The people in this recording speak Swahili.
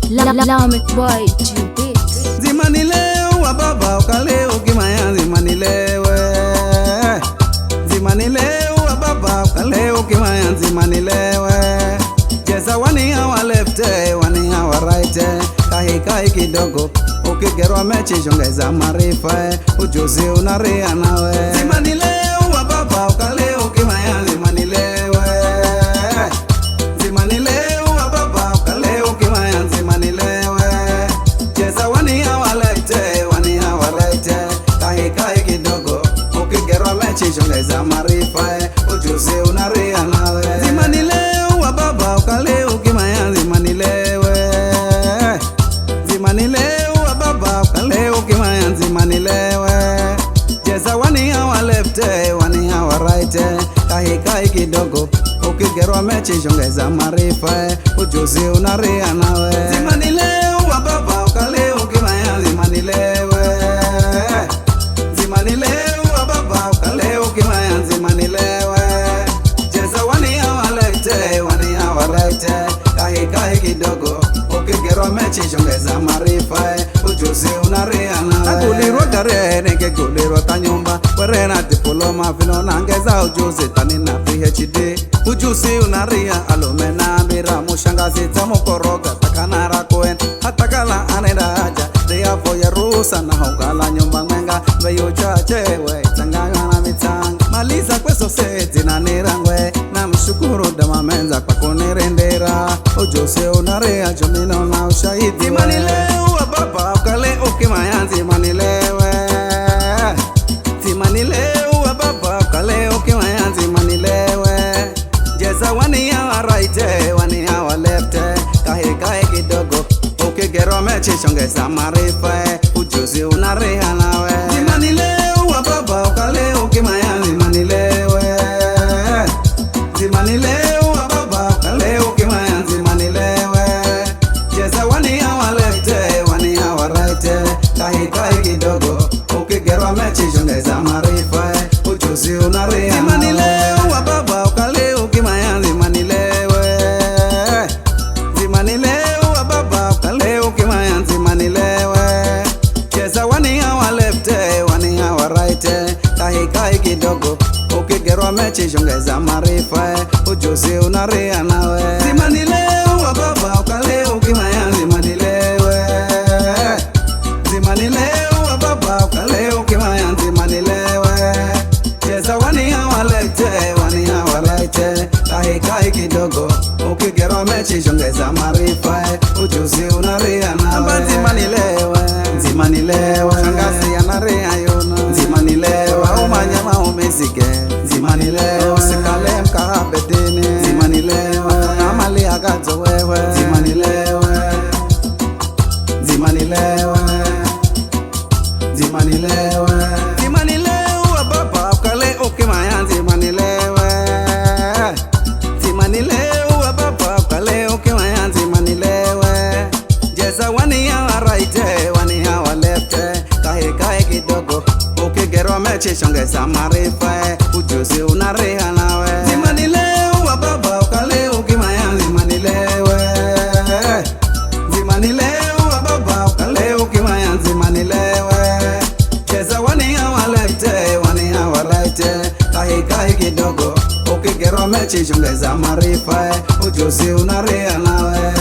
Lamek boy Jubit. Zimani leo wa baba ukaleo kimaya zimani lewe. Zimani leo wa baba ukaleo kimaya zimani lewe. Jesa wani hawa left wani hawa right. Kahi kidogo ukigerwa mechi jongeza marifa. Ujuzi unaria nawe. Zimani leo wa baba ukaleo kimaya zimani lewe. Zimani leo wa baba ukaleo kimaya zimani lewe. Jesa wani hawa left wani hawa right. Kahi kidogo ukigerwa mechi jongeza marifa. Ujuzi unaria nawe. Zimani leo wa baba ukaleo kimaya zimani lewe. Zimani leo wa baba ukaleo kimaya zimani lewe. Jesa wani hawa left wani hawa right. Kahi kidogo ukigerwa mechi jongeza marifa. Ujuzi unaria nawe. Zimani leo wa baba ukaleo kimaya zimani lewe. Zimani leo wa baba ukaleo kimaya zimani lewe. Jesa wani hawa left wani hawa right. Kahi kidogo ukigerwa mechi jongeza marifa. Ujuzi unaria nawe. Akulirwa kare nenge kulirwa tanyumba. Werena diploma fino nangeza ujuzi tanina PhD. Ujuzi unaria alumena mira mushangazi tamukoroga takanara koen. Hatakala aneda haja deyavo ya rusa na hongala nyumba mwenga. Veyo chachewe tangana mitanga. Maliza kweso seti na nirangwe. Na mshukuru dama menza kwa kunirendera. Ujuzi unaria jomino na ushahidi. Zimani leo wa baba ukale ukimaya zimani lewe. Zimani leo wa baba ukale ukimaya zimani lewe. Jesa wani hawa right wani hawa left. Kahi kidogo ukigerwa mechi jongeza marifa. Ujuzi unaria nawe. Zimani leo wa baba ukale ukimaya zimani lewe. Zimani leo wa baba ukale ukimaya zimani lewe. Jesa wani hawa left wani hawa right. Kahi kidogo ukigerwa mechi jongeza marifa. Ujuzi unaria. Zimani leo wa baba ukale ukimaya zimani lewe. Zimani leo wa baba ukale ukimaya zimani lewe. Jesa wani hawa left wani hawa right. Kahi kidogo ukigerwa mechi jongeza marifa. Ujuzi unaria nawe. Zimani leo wa baba ukale ukimaya zimani lewe. Zimani leo wa baba ukale ukimaya zimani lewe. Jesa wani hawa left wani hawa right. Kahi kidogo ukigerwa mechi jongeza marifa. Ujuzi unaria nawe. Zimani lewe. Zimani lewe. Shangazi anaria yona. Zimani lewe. Umanyama umezike. Zimani lewe. Usikale mkahabedini. Zimani lewe. Amali agazo wewe. Zimani lewe. Zimani lewe. Zimani lewe. Zimani lewe baba ukale ukimaya zimani lewe. Zimani lewe baba ukale ukimaya zimani lewe. Jesa wani hawa right wani hawa left. Kahi kidogo ukigerwa mechi jongeza marifa. Ujuzi unaria nawe. Zimani lewe baba ukale ukimaya zimani lewe. Zimani lewe baba ukale ukimaya zimani lewe. Jesa wani hawa left wani hawa right. Kahi kidogo ukigerwa mechi jongeza marifa. Ujuzi unaria nawe.